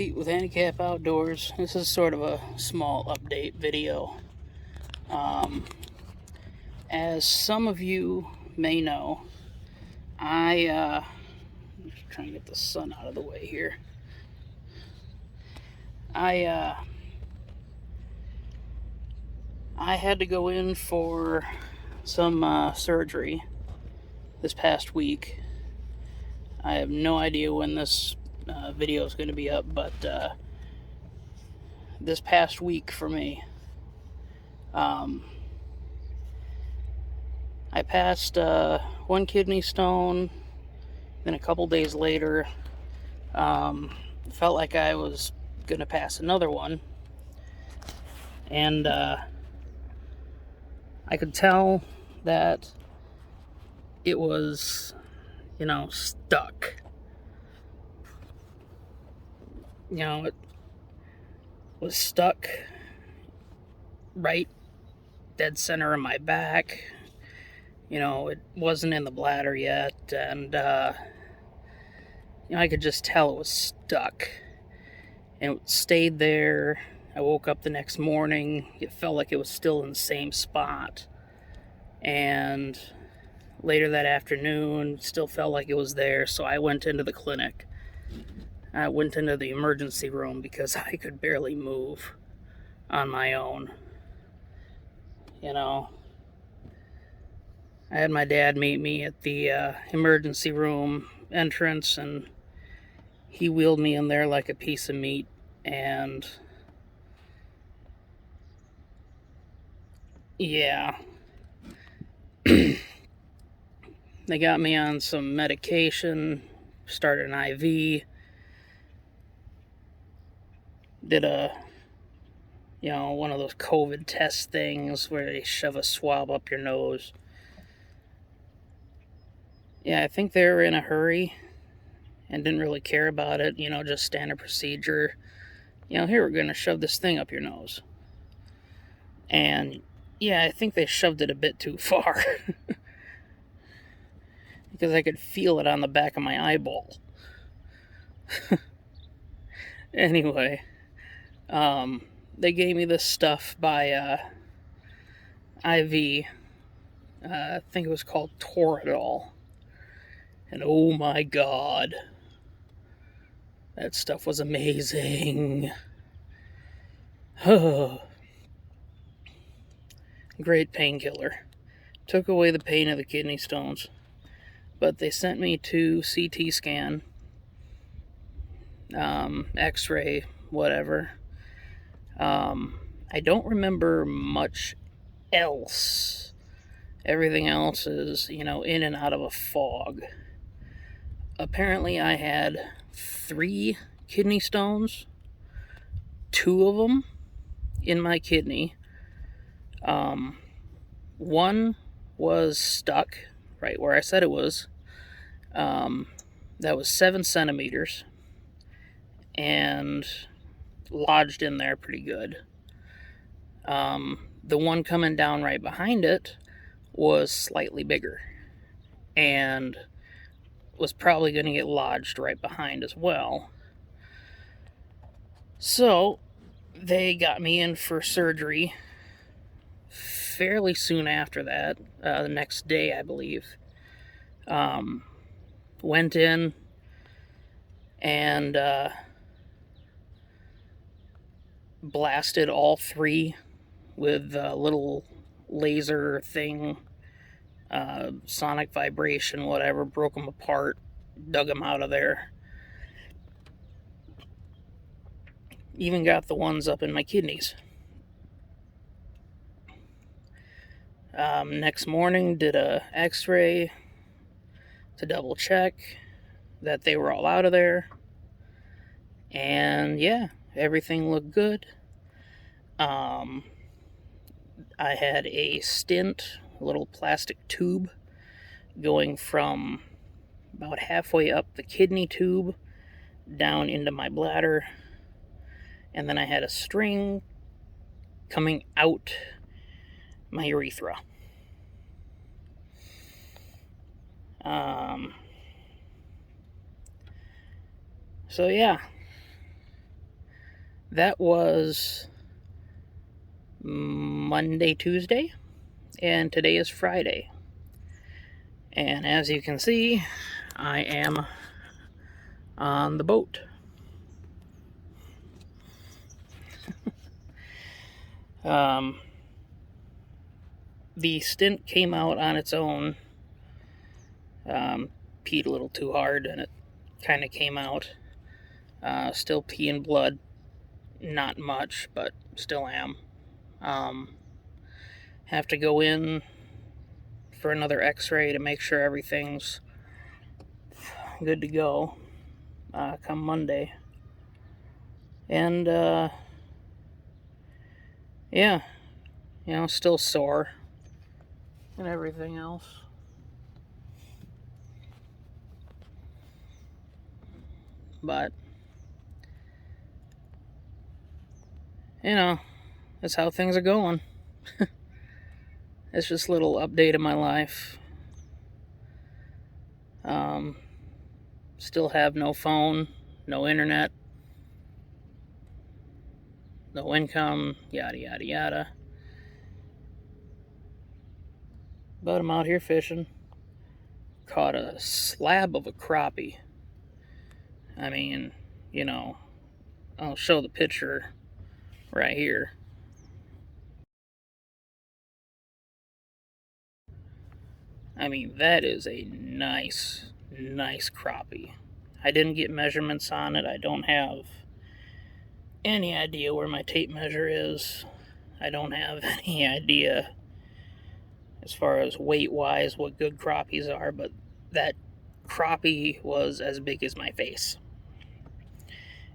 Pete with Handicap Outdoors. This is sort of a small update video. As some of you may know, I'm just trying to get the sun out of the way here. I had to go in for some surgery this past week. I have no idea when this video is going to be up, but this past week for me, I passed one kidney stone. Then a couple days later, felt like I was going to pass another one. And I could tell that it was, stuck. It was stuck right dead center of my back. It wasn't in the bladder yet, and I could just tell it was stuck. And it stayed there. I woke up the next morning. It felt like it was still in the same spot. And later that afternoon, still felt like it was there. So I went into the clinic. I went into the emergency room because I could barely move on my own. I had my dad meet me at the emergency room entrance, and he wheeled me in there like a piece of meat. And yeah, they got me on some medication, started an IV, did one of those COVID test things where they shove a swab up your nose. Yeah, I think they were in a hurry and didn't really care about it, just standard procedure. Here, we're going to shove this thing up your nose. And yeah, I think they shoved it a bit too far. Because I could feel it on the back of my eyeball. Anyway, they gave me this stuff by IV. I think it was called Toradol. And oh my god, that stuff was amazing. Great painkiller. Took away the pain of the kidney stones. But they sent me to CT scan, X-ray, whatever. I don't remember much else. Everything else is, in and out of a fog. Apparently I had 3 kidney stones, 2 of them in my kidney. One was stuck right where I said it was. That was 7 centimeters and lodged in there pretty good. The one coming down right behind it was slightly bigger and was probably going to get lodged right behind as well. So they got me in for surgery fairly soon after that, the next day, I believe. Went in and blasted all 3 with a little laser thing, sonic vibration, whatever, broke them apart, dug them out of there. Even got the ones up in my kidneys. Next morning, did a x-ray to double check that they were all out of there. And yeah, everything looked good. I had a stent, a little plastic tube, going from about halfway up the kidney tube down into my bladder. And then I had a string coming out my urethra. So yeah, That was Monday, Tuesday, and today is Friday. And as you can see, I am on the boat. The stint came out on its own. Peed a little too hard and it kind of came out. Still peeing blood, not much, but still am. Have to go in for another x-ray to make sure everything's good to go come Monday. And yeah, still sore and everything else. But that's how things are going. It's just a little update of my life. Still have no phone, no internet, no income, yada yada yada. But I'm out here fishing. Caught a slab of a crappie. I mean, I'll show the picture right here. I mean, that is a nice crappie. I didn't get measurements on it. I don't have any idea where my tape measure is. I don't have any idea as far as weight-wise what good crappies are, but that crappie was as big as my face.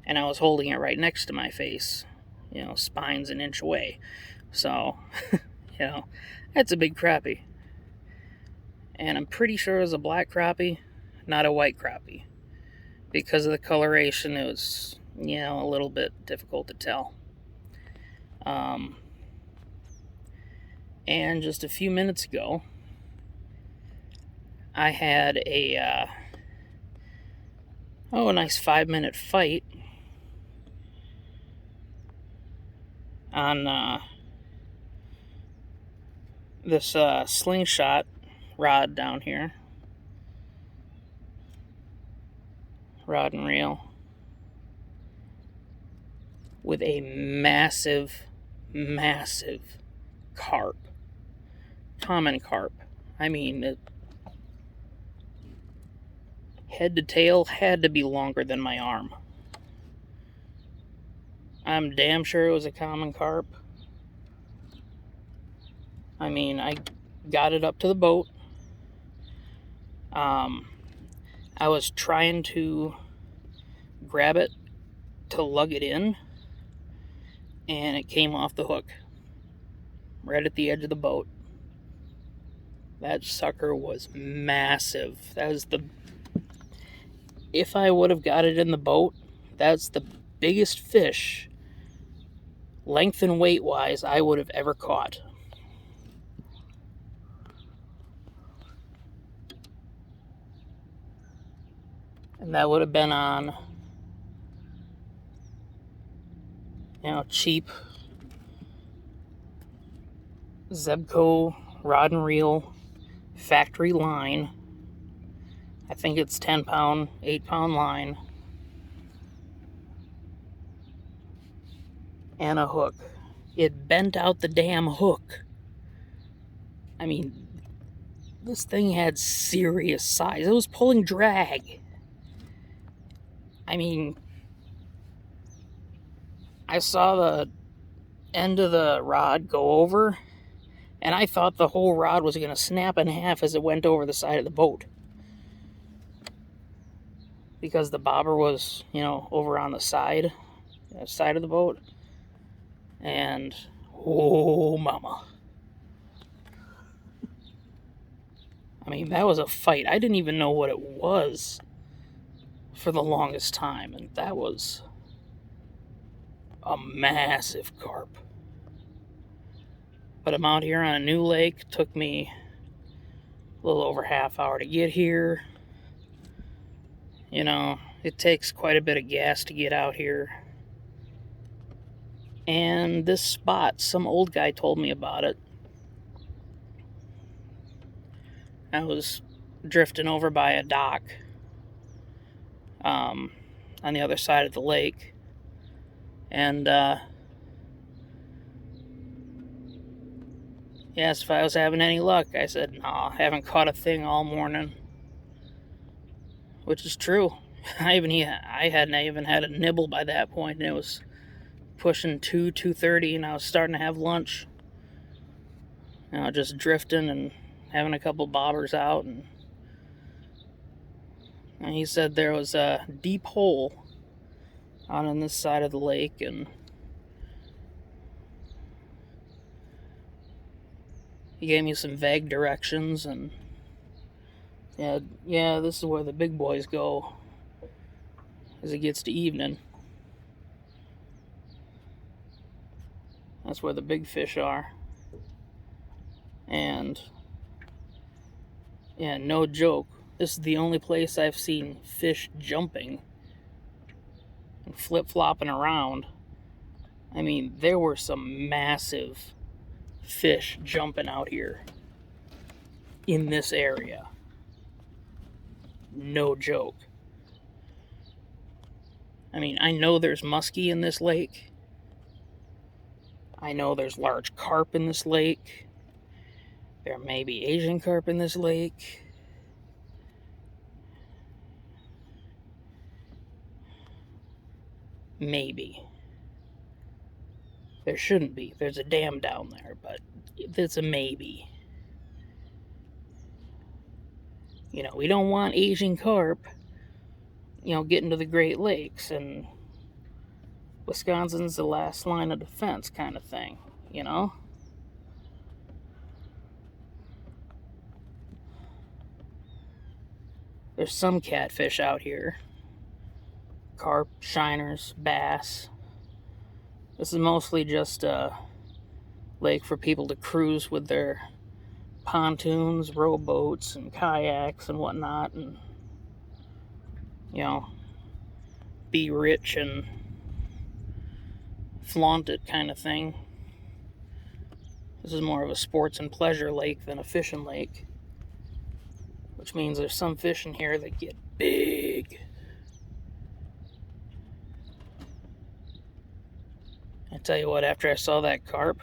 And I was holding it right next to my face. Spine's an inch away. So, that's a big crappie. And I'm pretty sure it was a black crappie, not a white crappie. Because of the coloration, it was, a little bit difficult to tell. And just a few minutes ago, I had a nice 5-minute fight on this slingshot rod down here. Rod and reel. With a massive carp. Common carp. I mean, head to tail had to be longer than my arm. I'm damn sure it was a common carp. I mean, I got it up to the boat. I was trying to grab it to lug it in, and it came off the hook right at the edge of the boat. That sucker was massive. If I would have got it in the boat, that's the biggest fish, length and weight wise, I would have ever caught. And that would have been on, cheap Zebco rod and reel factory line. I think it's 10-pound, 8-pound line. And a hook. It bent out the damn hook. I mean, this thing had serious size. It was pulling drag. I mean, I saw the end of the rod go over, and I thought the whole rod was going to snap in half as it went over the side of the boat. Because the bobber was, over on the side of the boat. And, oh, mama. I mean, that was a fight. I didn't even know what it was for the longest time. And that was a massive carp. But I'm out here on a new lake. Took me a little over half hour to get here. It takes quite a bit of gas to get out here. And this spot, some old guy told me about it. I was drifting over by a dock on the other side of the lake, and he asked if I was having any luck. I said, no, I haven't caught a thing all morning, which is true. I hadn't even had a nibble by that point, and it was pushing 2:30, and I was starting to have lunch. Just drifting and having a couple bobbers out, and he said there was a deep hole out on this side of the lake, and he gave me some vague directions, and yeah, this is where the big boys go as it gets to evening. That's where the big fish are. And yeah, no joke, this is the only place I've seen fish jumping and flip-flopping around. I mean, there were some massive fish jumping out here in this area. No joke. I mean, I know there's muskie in this lake. I know there's large carp in this lake. There may be Asian carp in this lake. Maybe. There shouldn't be. There's a dam down there, but it's a maybe. We don't want Asian carp, getting to the Great Lakes, and Wisconsin's the last line of defense kind of thing, There's some catfish out here. Carp, shiners, bass. This is mostly just a lake for people to cruise with their pontoons, rowboats, and kayaks and whatnot, and be rich and flaunt it kind of thing. This is more of a sports and pleasure lake than a fishing lake, which means there's some fish in here that get big. I tell you what, after I saw that carp,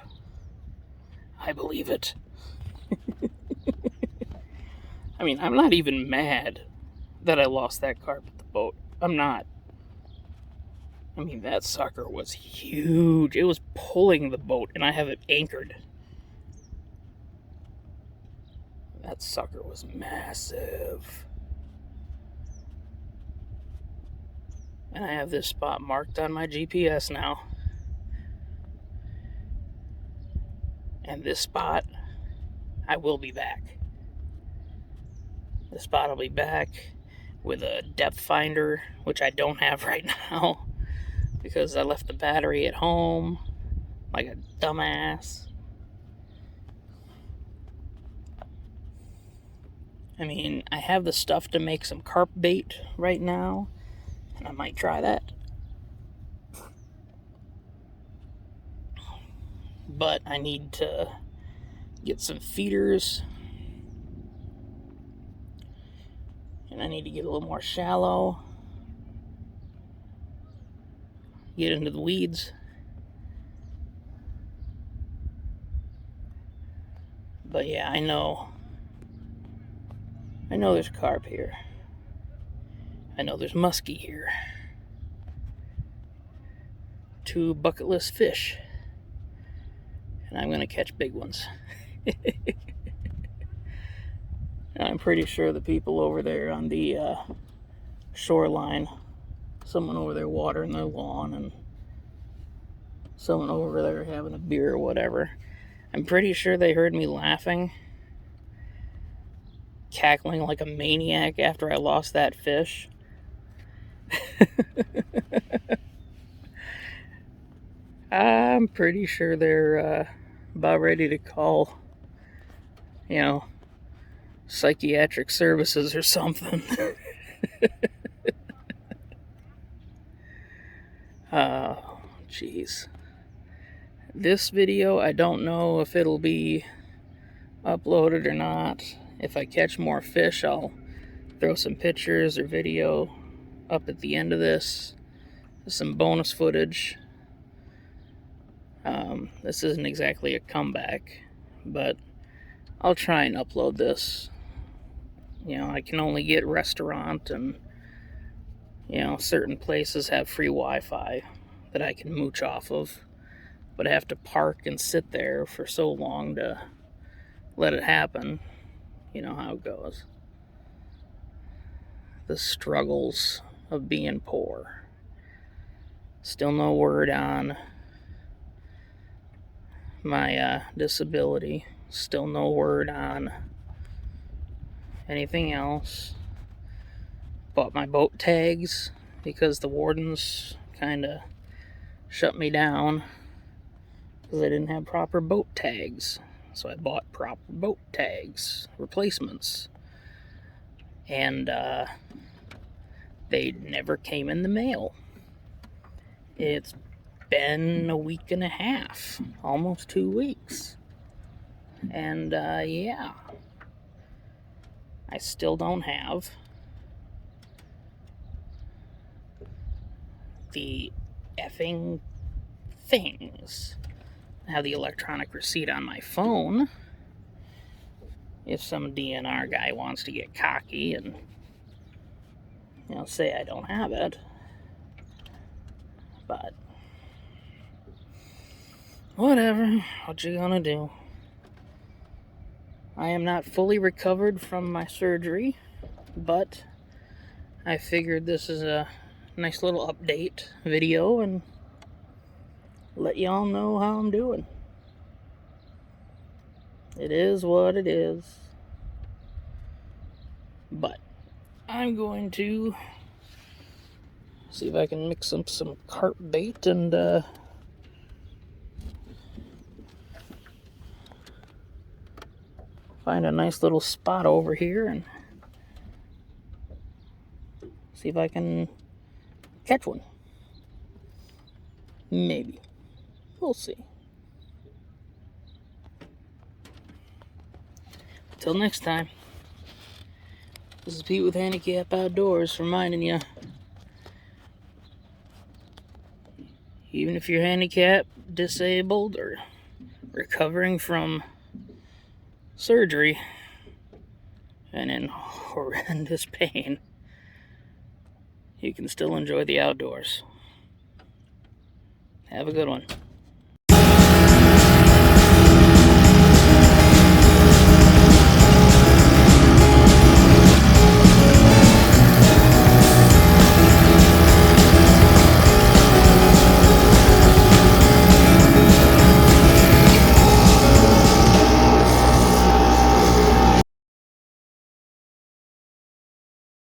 I believe it. I mean, I'm not even mad that I lost that carp at the boat. I'm not. I mean, that sucker was huge. It was pulling the boat, and I have it anchored. That sucker was massive. And I have this spot marked on my GPS now. And this spot, I will be back. This spot will be back with a depth finder, which I don't have right now because I left the battery at home like a dumbass. I mean, I have the stuff to make some carp bait right now, and I might try that. But I need to get some feeders, and I need to get a little more shallow, get into the weeds. But yeah, I know there's carp here. I know there's muskie here. 2 bucket list fish. And I'm going to catch big ones. And I'm pretty sure the people over there on the shoreline, someone over there watering their lawn, and someone over there having a beer or whatever, I'm pretty sure they heard me laughing, cackling like a maniac after I lost that fish. I'm pretty sure they're about ready to call, psychiatric services or something. Oh, jeez. This video, I don't know if it'll be uploaded or not. If I catch more fish, I'll throw some pictures or video up at the end of this. Some bonus footage. This isn't exactly a comeback, but I'll try and upload this. You know, I can only get restaurant, and you know, certain places have free Wi-Fi that I can mooch off of, but I have to park and sit there for so long to let it happen. You know how it goes. The struggles of being poor. Still no word on my disability. Still no word on anything else. Bought my boat tags because the wardens kind of shut me down because I didn't have proper boat tags. So I bought proper boat tags, replacements. And they never came in the mail. It's been a week and a half, almost 2 weeks. And yeah, I still don't have the effing things. I have the electronic receipt on my phone. If some DNR guy wants to get cocky and, you know, say I don't have it. But whatever, what you gonna do? I am not fully recovered from my surgery, but I figured this is a nice little update video and let y'all know how I'm doing. It is what it is. But I'm going to see if I can mix up some carp bait and find a nice little spot over here and see if I can catch one. Maybe. We'll see. Till next time. This is Pete with Handicap Outdoors reminding you, even if you're handicapped, disabled, or recovering from surgery and in horrendous pain, you can still enjoy the outdoors. Have a good one.